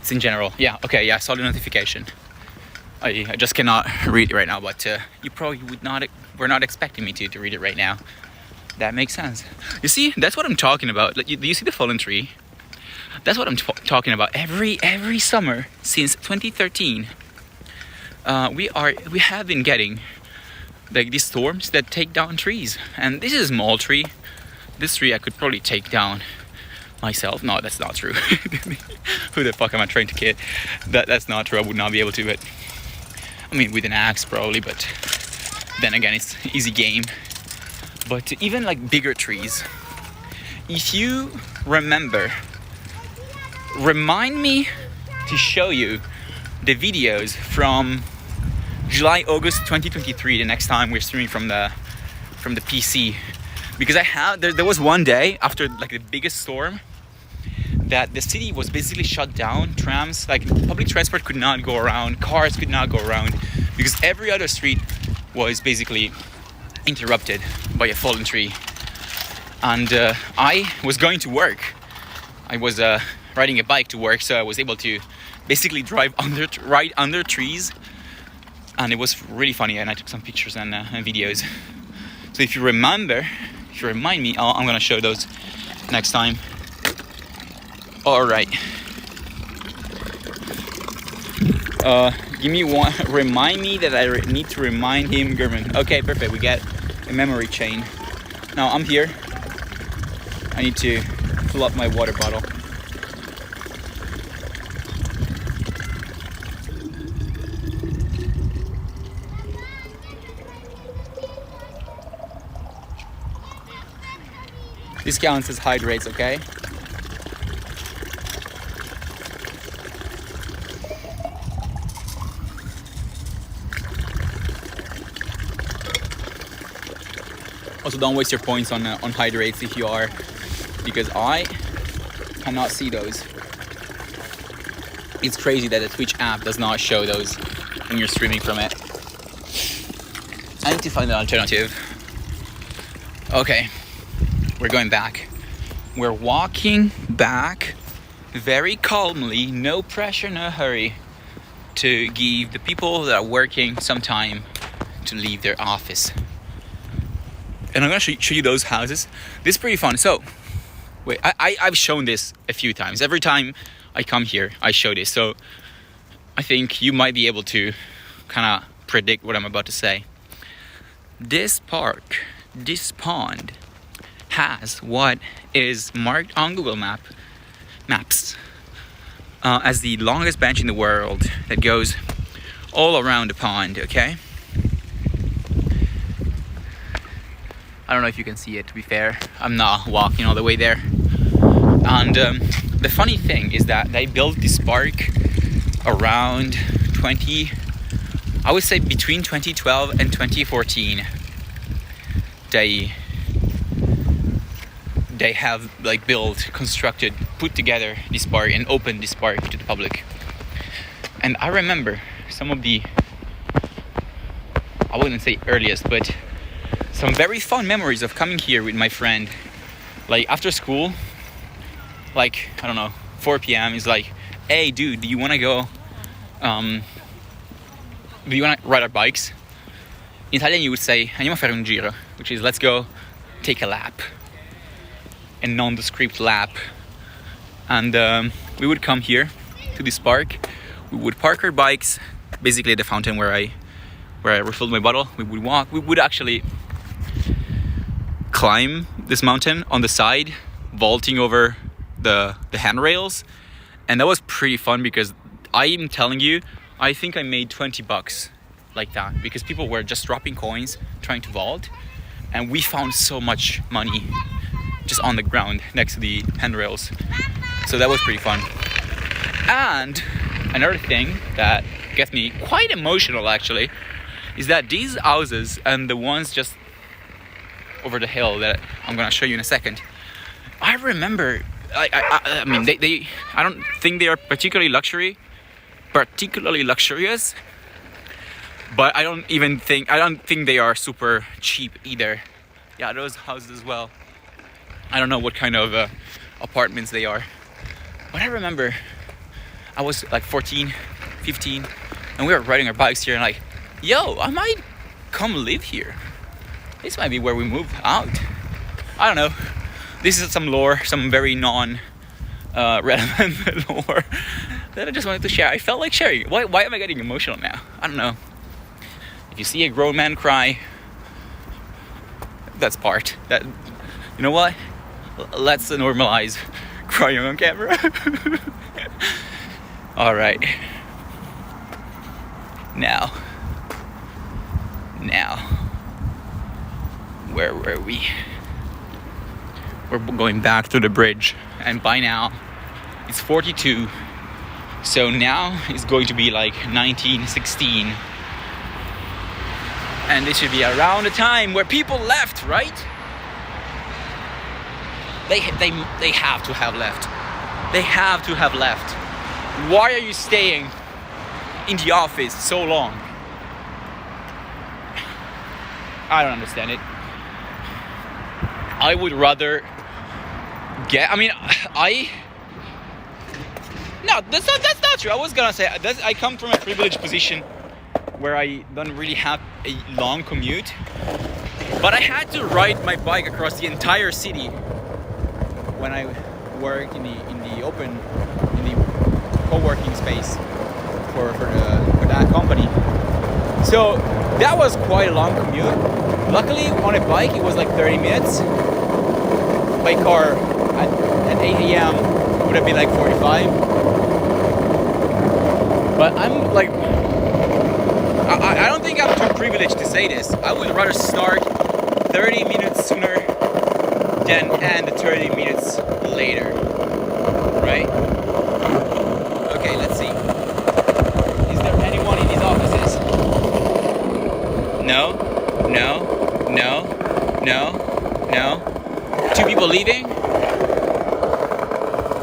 It's in general. Yeah. Okay. Yeah. I saw the notification. I just cannot read it right now, but you probably were not expecting me to read it right now. That makes sense. You see, that's what I'm talking about. Like, do you see the fallen tree? That's what I'm talking about. Every summer since 2013, we have been getting like these storms that take down trees. And this is a small tree. This tree I could probably take down myself. No, that's not true. Who the fuck am I trying to kid? That's not true. I would not be able to. But I mean, with an axe probably. But then again, it's easy game. But even like bigger trees, if you remember, remind me to show you the videos from July, August 2023, the next time we're streaming from the PC. Because there was one day after like the biggest storm that the city was basically shut down. Trams, like public transport could not go around, cars could not go around because every other street was basically interrupted by a fallen tree. And I was going to work. I was riding a bike to work, so I was able to basically drive right under trees, and it was really funny. And I took some pictures and videos. So if you remind me, I'm gonna show those next time. All right. Give me one. Remind me that I need to remind him, German. Okay, perfect. We get a memory chain. Now I'm here. I need to fill up my water bottle. This counts as hydrates, okay? Also, don't waste your points on hydrates if you are, because I cannot see those. It's crazy that the Twitch app does not show those when you're streaming from it. I need to find an alternative. Okay, we're going back. We're walking back very calmly, no pressure, no hurry, to give the people that are working some time to leave their office. And I'm gonna show you those houses. This is pretty fun. So, wait, I've shown this a few times. Every time I come here, I show this. So, I think you might be able to kind of predict what I'm about to say. This park, this pond, has what is marked on Google Maps as the longest bench in the world that goes all around the pond, okay? I don't know if you can see it, to be fair. I'm not walking all the way there. And the funny thing is that they built this park around I would say between 2012 and 2014. They have like built, constructed, put together this park and opened this park to the public. And I remember some of the, I wouldn't say earliest, but some very fun memories of coming here with my friend. Like after school, like, I don't know, 4 p.m. is like, hey dude, do you want to go, do you want to ride our bikes? In Italian you would say, andiamo a fare un giro, which is let's go take a lap. A nondescript lap. And we would come here to this park. We would park our bikes basically at the fountain where I refilled my bottle. We would walk. We would actually climb this mountain on the side, vaulting over the handrails, and that was pretty fun because I am telling you, I think I made $20 like that because people were just dropping coins trying to vault, and we found so much money just on the ground next to the handrails. So that was pretty fun. And another thing that gets me quite emotional actually is that these houses and the ones just over the hill that I'm gonna show you in a second, I remember, I mean, they I don't think they are particularly luxurious, but I don't think they are super cheap either. Yeah, those houses as well. I don't know what kind of apartments they are, but I remember I was like 14, 15, and we were riding our bikes here and like, yo, I might come live here. This might be where we move out. I don't know. This is some lore, some very non-relevant lore that I just wanted to share. I felt like sharing. Why am I getting emotional now? I don't know. If you see a grown man cry, that's part. That, you know what? Let's normalize crying on camera. All right. Now, where were we? We're going back to the bridge, and by now it's 42, so now it's going to be like 1916, and this should be around the time where people left, right? They have to have left. They have to have left. Why are you staying in the office so long? I don't understand it. I would rather get. I mean, no, that's not true. I was gonna say I come from a privileged position where I don't really have a long commute, but I had to ride my bike across the entire city when I worked in the co-working space for that company. So that was quite a long commute. Luckily, on a bike, it was like 30 minutes. By car at 8 a.m. would have been like 45. But I'm like, I don't think I'm too privileged to say this. I would rather start 30 minutes sooner than end 30 minutes later. Right? Okay, let's see. Is there anyone in these offices? No.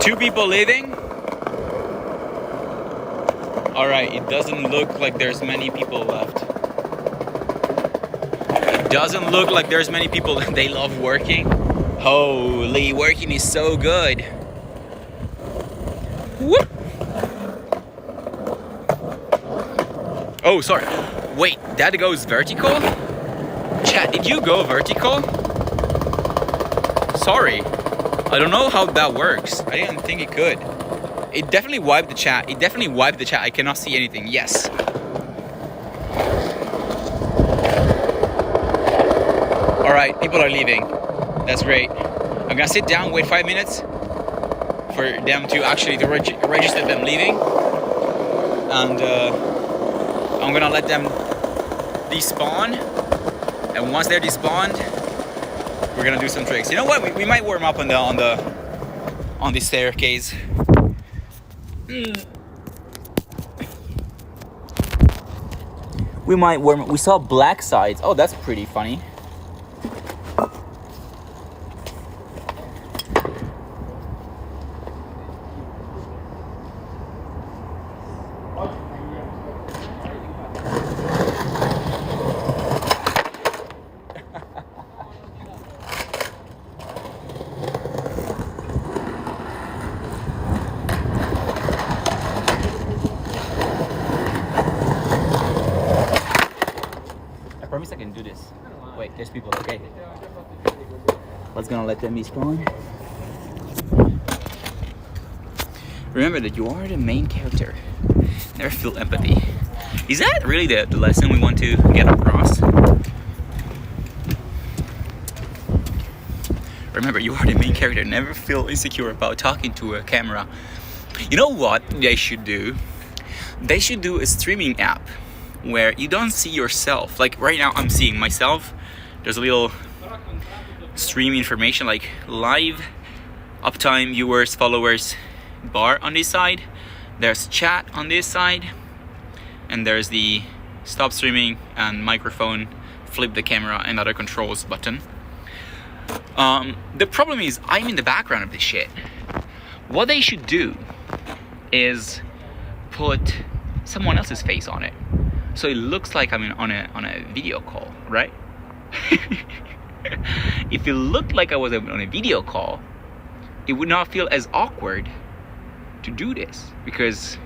Two people leaving? Alright, it doesn't look like there's many people left. It doesn't look like there's many people. They love working. Holy, working is so good. Whoop. Oh, sorry. Wait, that goes vertical? Chat, did you go vertical? Sorry. I don't know how that works. I didn't think it could. It definitely wiped the chat. I cannot see anything. Yes. Alright, people are leaving. That's great. I'm gonna sit down, wait 5 minutes for them to actually register them leaving. And I'm gonna let them despawn. And once they're despawned, we're gonna do some tricks. You know what? We might warm up on the staircase. We might warm up. We saw black sides. Oh, that's pretty funny. I promise I can do this. Wait, there's people. Okay. Let's gonna let them despawn. Remember that you are the main character. Never feel empathy. Is that really the lesson we want to get across? Remember, you are the main character. Never feel insecure about talking to a camera. You know what they should do? They should do a streaming app where you don't see yourself. Like right now I'm seeing myself. There's a little stream information like live, uptime, viewers, followers bar on this side. There's chat on this side. And there's the stop streaming and microphone, flip the camera and other controls button. The problem is I'm in the background of this shit. What they should do is put someone else's face on it. So it looks like I'm on a video call, right? If it looked like I was on a video call, it would not feel as awkward to do this, because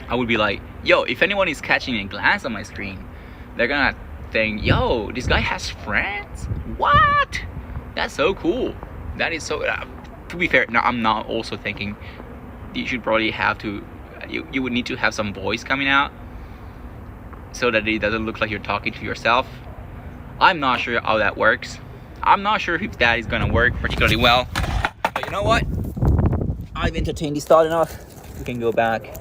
I would be like, yo, if anyone is catching a glance on my screen, they're gonna think, yo, this guy has friends? What? That's so cool. That is so... to be fair, now I'm not also thinking you should probably have to... You would need to have some voice coming out so that it doesn't look like you're talking to yourself. I'm not sure how that works. I'm not sure if that is gonna work particularly well. But you know what? I've entertained this thought enough. We can go back.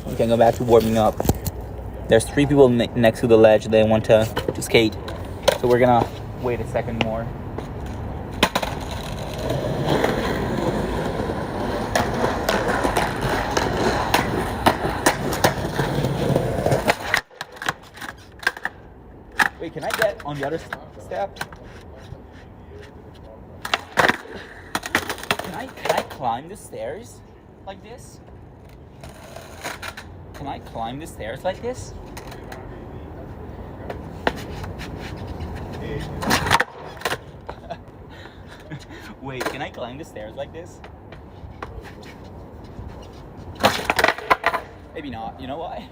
We can go back to warming up. There's 3 people next to the ledge. They want to skate. So we're gonna wait a second more. Wait, can I get on the other step? Can I climb the stairs like this? Can I climb the stairs like this? Wait, can I climb the stairs like this? Maybe not. You know why?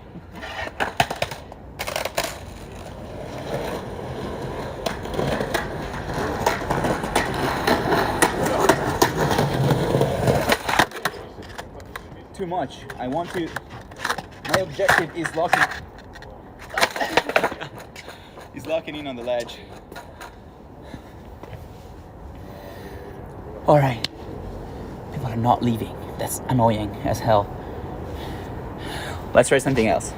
Too much. I want to. My objective is locking. Is locking in on the ledge. All right. People are not leaving. That's annoying as hell. Let's try something else.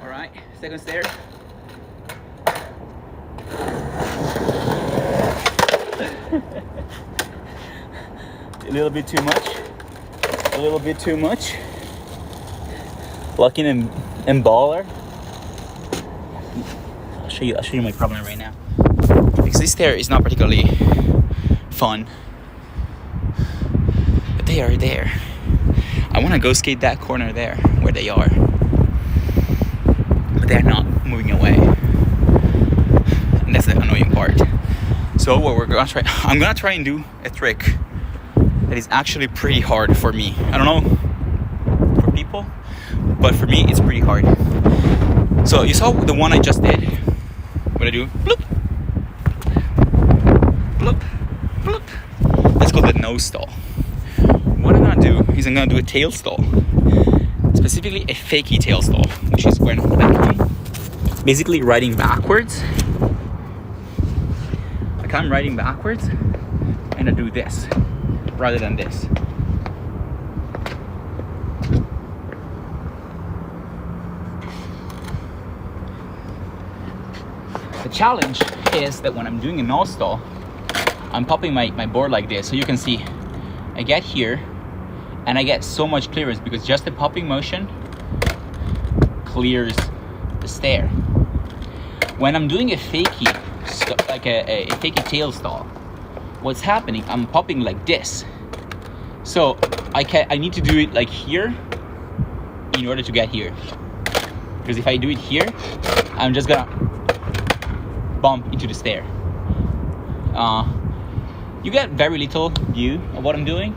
All right, second stair. A little bit too much. A little bit too much. Locking in baller. I'll show you my problem right now. Because this stair is not particularly fun. But they are there. I want to go skate that corner there where they are. But they're not moving away. And that's the annoying part. So what we're gonna try, I'm gonna try and do a trick that is actually pretty hard for me. I don't know for people, but for me it's pretty hard. So you saw the one I just did. What I do? Bloop, bloop, bloop. That's called the nose stall. What I'm gonna do is I'm gonna do a tail stall, specifically a fakey tail stall, which is when I'm basically riding backwards. Like I'm riding backwards, and I do this rather than this. The challenge is that when I'm doing a nose stall, I'm popping my board like this. So you can see, I get here, and I get so much clearance because just the popping motion clears the stair. When I'm doing a fakey, like a fakey tail stall, what's happening, I'm popping like this. So I need to do it like here in order to get here. Because if I do it here, I'm just gonna bump into the stair. You get very little view of what I'm doing.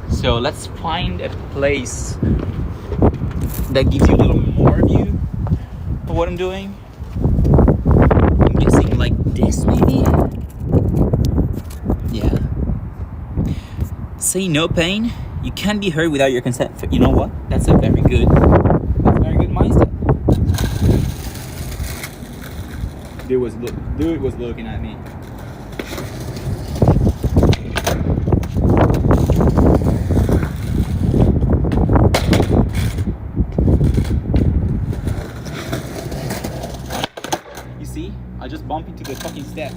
So let's find a place that gives you a little more view of what I'm doing. I'm guessing like this maybe? Yeah. Say no pain. You can't be hurt without your consent. You know what? That's a very good mindset. Dude was looking at me. You see? I just bumped into the fucking step.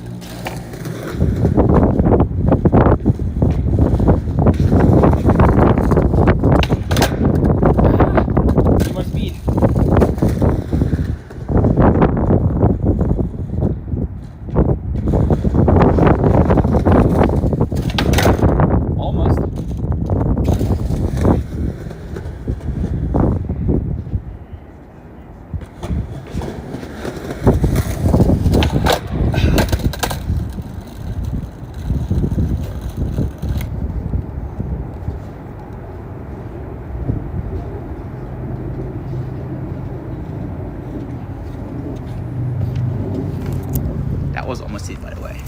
That was almost it, by the way.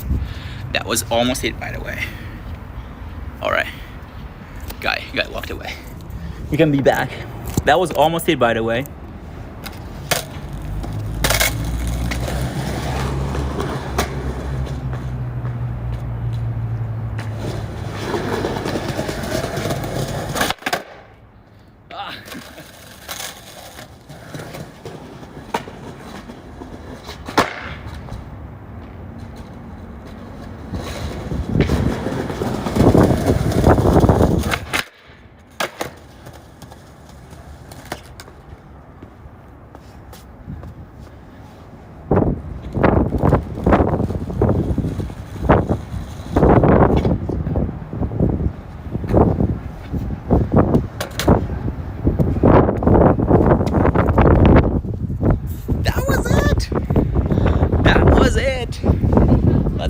That was almost it, by the way. All right, guy walked away. You can be back. That was almost it, by the way.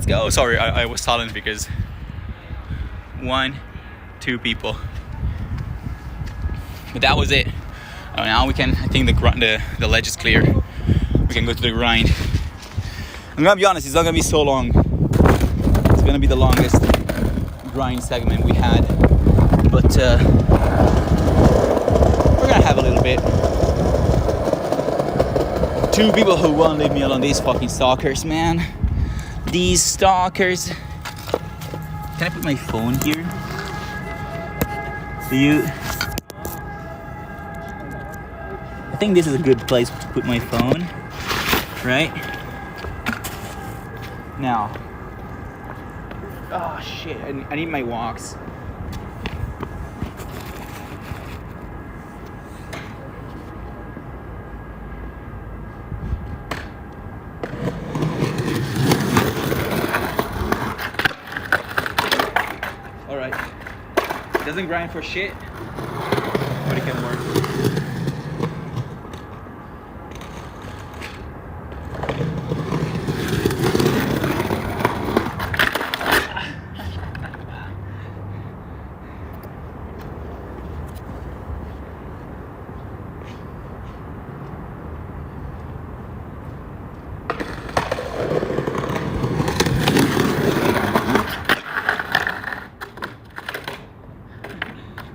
go. Sorry, I was silent because 1, 2 people. But that was it. Now we can, I think the ledge is clear. We can go to the grind. I'm gonna be honest, it's not gonna be so long. It's gonna be the longest grind segment we had. But we're gonna have a little bit. 2 people who won't leave me alone. These fucking stalkers, man. These stalkers. Can I put my phone here? I think this is a good place to put my phone, right? Now. Oh shit, I need my walks. Alright. Doesn't grind for shit, but it can work.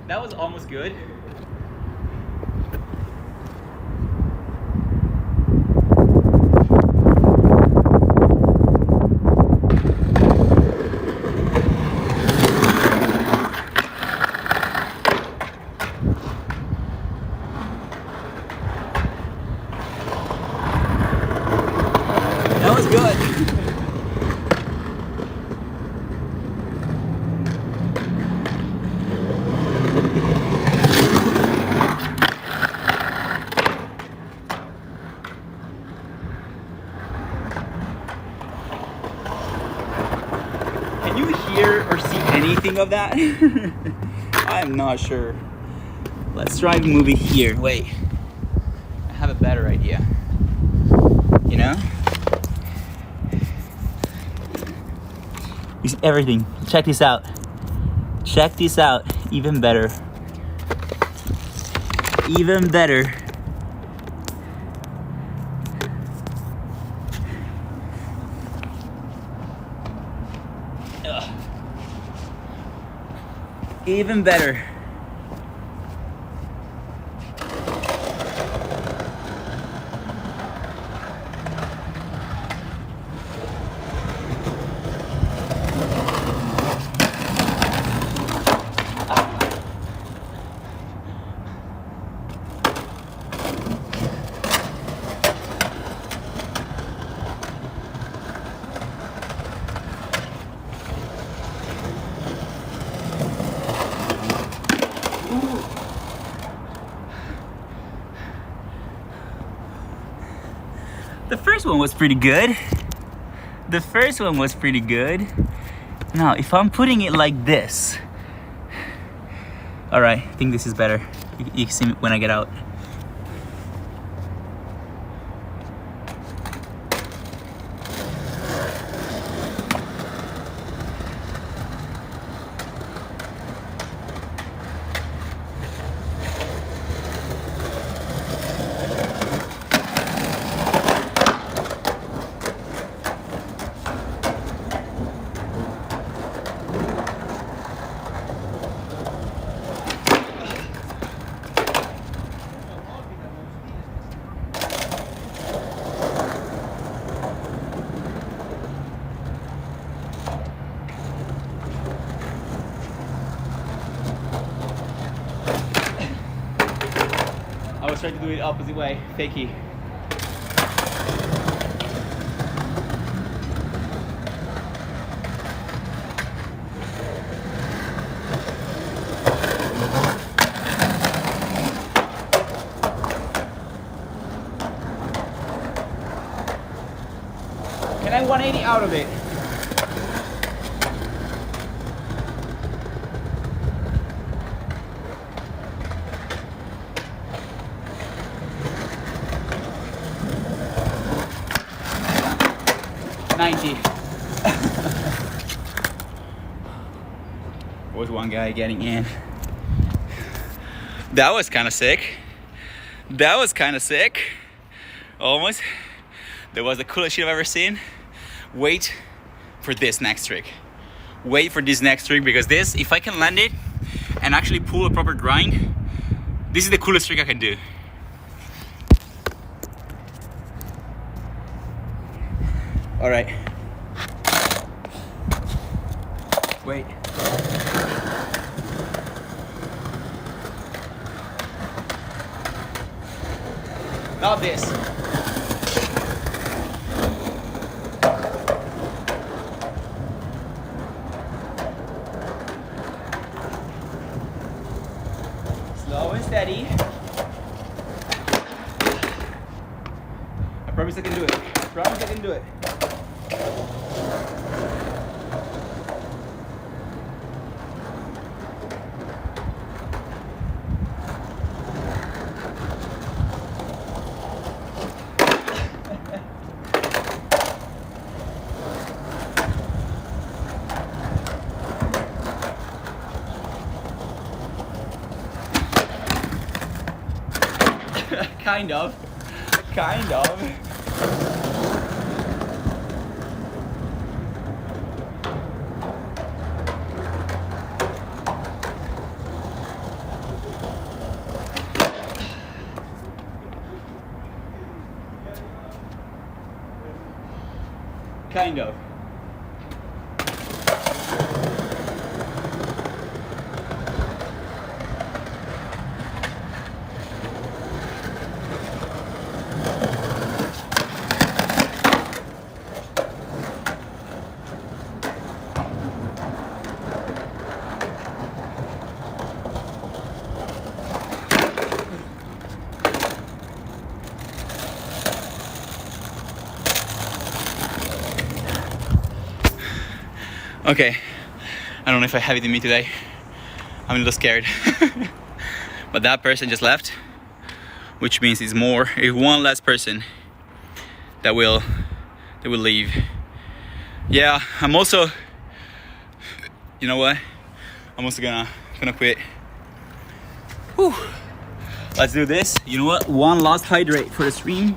That was almost good. That was good. Can you hear or see anything of that? I am not sure. Let's try to move it here. Wait. I have a better idea. You know? Everything. Check this out. Check this out. Even better. Even better. Ugh. Even better. The first one was pretty good. The first one was pretty good. Now, if I'm putting it like this. Alright, I think this is better. You can see me when I get out. I was trying to do it opposite way, fakey. Can I 180 out of it? $90. was one guy getting in. That was kind of sick. That was kind of sick. Almost. That was the coolest shit I've ever seen. Wait for this next trick. Wait for this next trick, because this, if I can land it and actually pull a proper grind, this is the coolest trick I can do. All right. Wait. Not this. Slow and steady. I promise I can do it. I promise I can do it. Kind of. Kind of. Kind of. Okay, I don't know if I have it in me today. I'm a little scared. But that person just left, which means it's one less person that will leave. Yeah, I'm also, you know what? I'm also gonna quit. Whew. Let's do this. You know what? One last hydrate for the stream.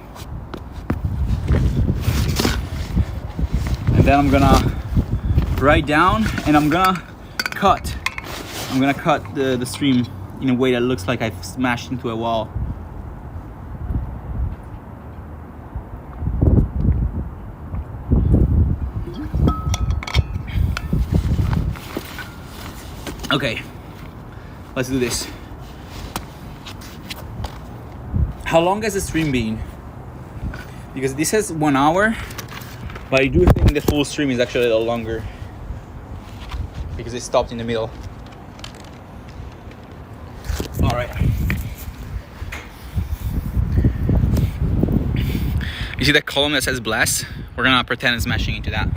And then I'm gonna write down and I'm gonna cut the stream in a way that looks like I've smashed into a wall. Okay, let's do this. How long has the stream been? Because this says 1 hour, but I do think the full stream is actually a little longer, because it stopped in the middle. All right. You see that column that says bless? We're gonna pretend it's smashing into that.